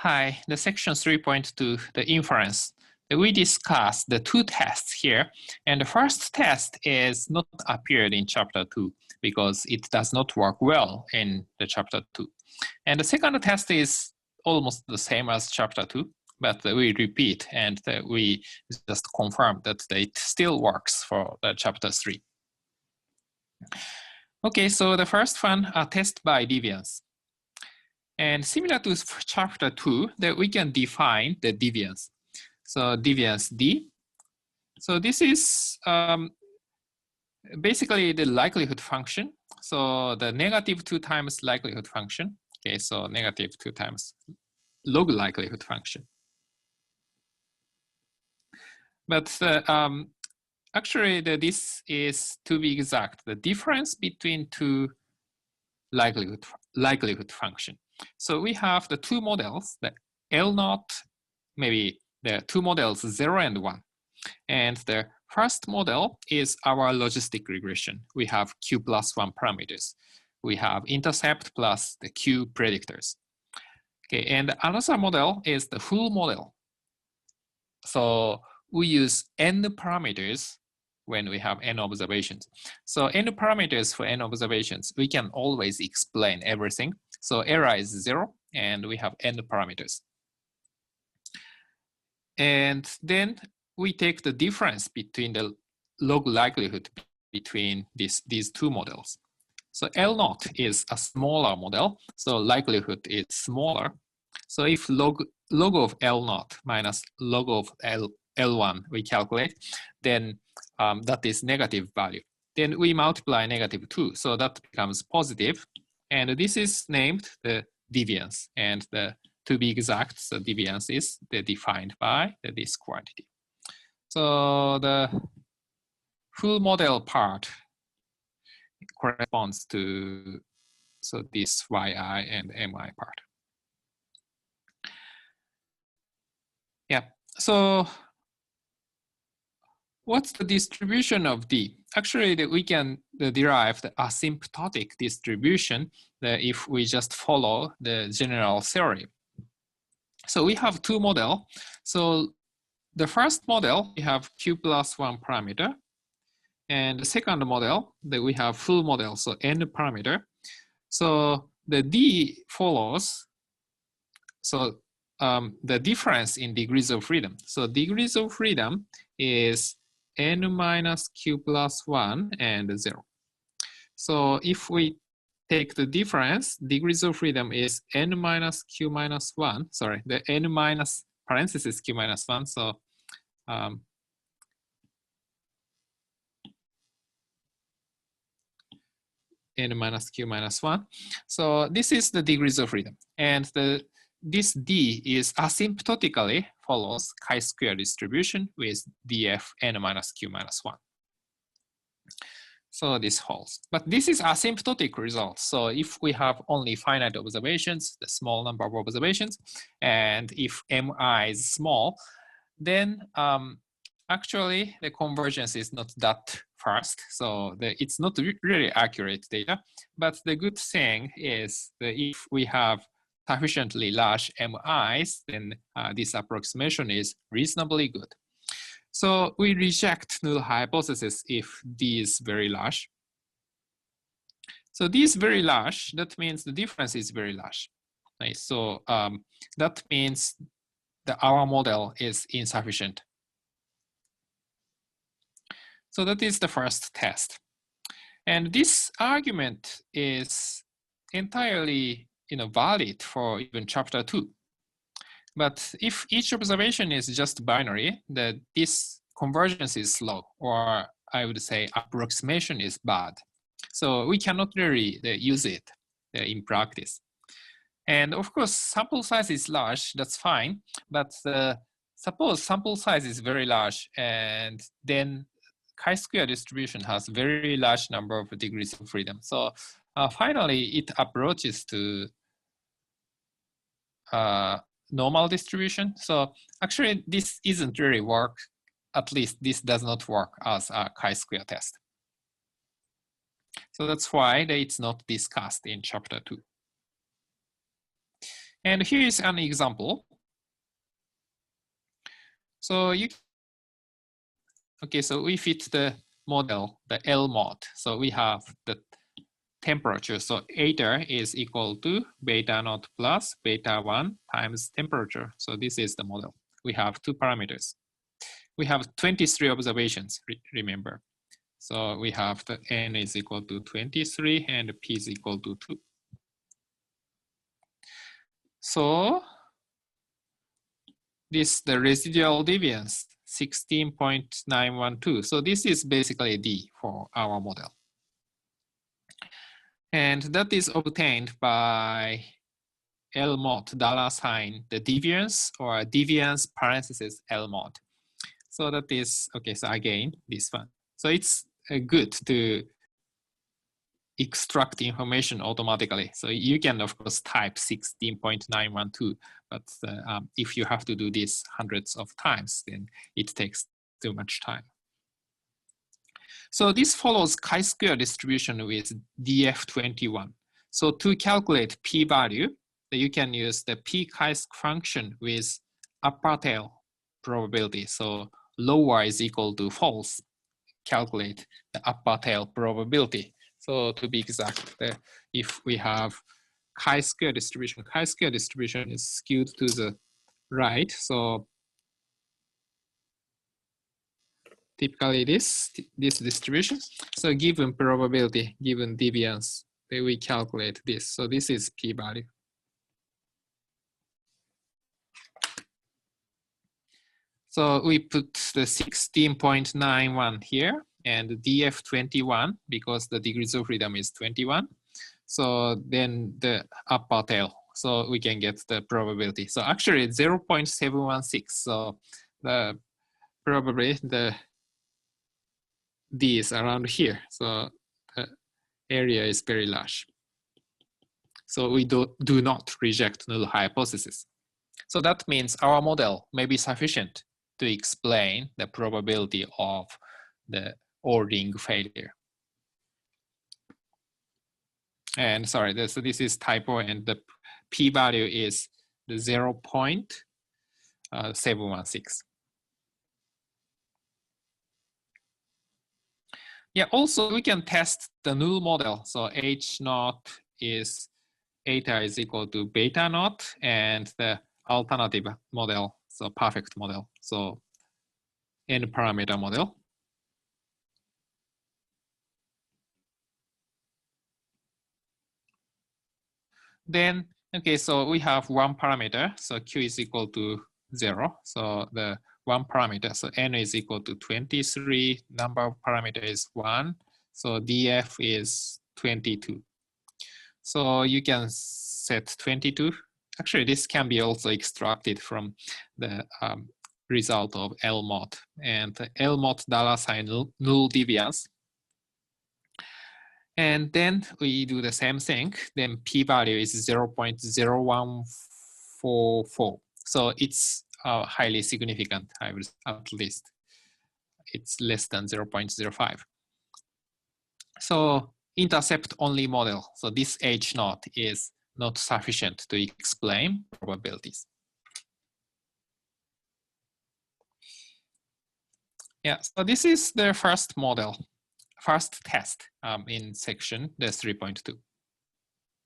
Hi, the section 3.2, the inference. We discussed the two tests here, and the first test is not appeared in chapter 2 because it does not work well in the chapter 2. And the second test is almost the same as chapter 2, but we repeat and we just confirm that it still works for the chapter 3. Okay, so the first one, a test by deviance. And similar to chapter 2, that we can define the deviance. So deviance D. So this is basically the likelihood function. So the negative 2 times likelihood function. Okay, so negative 2 times log likelihood function. But actually, this is, to be exact, the difference between two likelihood function. So we have the two models, the L0, maybe the two models 0 and 1. And the first model is our logistic regression. We have Q plus 1 parameters. We have intercept plus the Q predictors. Okay, and another model is the full model. So we use n parameters when we have n observations. So n parameters for n observations, we can always explain everything. So error is 0, and we have n parameters. And then we take the difference between the log likelihood between these two models. So L0 is a smaller model, so likelihood is smaller. So if log of L0 minus log of L1 we calculate, then that is negative value. Then we multiply negative 2, so that becomes positive. And this is named the deviance. And to be exact, the deviance is defined by this quantity. So the full model part corresponds to this yi and mi part. Yeah, so what's the distribution of D? Actually, we can derive the asymptotic distribution if we just follow the general theory. So we have two models. So the first model, we have Q plus 1 parameter. And the second model, that we have full model, so n parameter. So the D follows, so the difference in degrees of freedom. So degrees of freedom is n minus q plus 1 and 0. So if we take the difference, degrees of freedom is n minus q minus 1, sorry, the n minus parenthesis q minus 1. So n minus q minus 1. So this is the degrees of freedom. And this D is asymptotically follows chi-square distribution with df n minus q minus 1. So this holds. But this is asymptotic results. So if we have only finite observations, the small number of observations, and if mi is small, then actually the convergence is not that fast. So it's not really accurate data. But the good thing is that if we have sufficiently large MIs, then this approximation is reasonably good. So we reject null hypothesis if D is very large. So D is very large, that means the difference is very large. Right? So that means that our model is insufficient. So that is the first test. And this argument is entirely valid for even chapter 2. But if each observation is just binary, this convergence is slow, or I would say approximation is bad. So we cannot really use it in practice. And of course, sample size is large, that's fine. But suppose sample size is very large, and then chi-square distribution has very large number of degrees of freedom. So finally, it approaches to normal distribution. So actually, this isn't really work. At least this does not work as a chi-square test. So that's why it's not discussed in chapter 2. And here is an example. So so we fit the model, the L mod. So we have the temperature. So eta is equal to beta naught plus beta 1 times temperature. So this is the model. We have two parameters. We have 23 observations, remember. So we have the n is equal to 23 and p is equal to 2. So this the residual deviance 16.912. So this is basically D for our model. And that is obtained by L mod $, the deviance or deviance parenthesis L mod. So that is, okay, so again, this one. So it's good to extract information automatically. So you can, of course, type 16.912, but if you have to do this hundreds of times, then it takes too much time. So this follows chi-square distribution with df21. So to calculate p-value, you can use the p chi-square function with upper tail probability. So lower is equal to false. Calculate the upper tail probability. So to be exact, if we have chi-square distribution is skewed to the right. So typically this distribution. So given probability, given deviance, then we calculate this. So this is p-value. So we put the 16.91 here and df21 because the degrees of freedom is 21. So then the upper tail. So we can get the probability. So actually it's 0.716. So the probably the D is around here. So the area is very large. So we do not reject null hypothesis. So that means our model may be sufficient to explain the probability of the O-ring failure. And sorry, so this is typo and the p-value is the 0.716. Yeah, also we can test the null model. So H naught is eta is equal to beta naught and the alternative model, so perfect model. So n parameter model. Then, okay, so we have one parameter. So Q is equal to 0. So the one parameter, so n is equal to 23. Number of parameter is 1. So df is 22. So you can set 22. Actually, this can be also extracted from the result of L mod. And L mod $ null deviance. And then we do the same thing. Then p-value is 0.0144. So it's highly significant, I would at least. It's less than 0.05. So intercept only model. So this H naught is not sufficient to explain probabilities. Yeah, so this is the first model, first test in section the 3.2.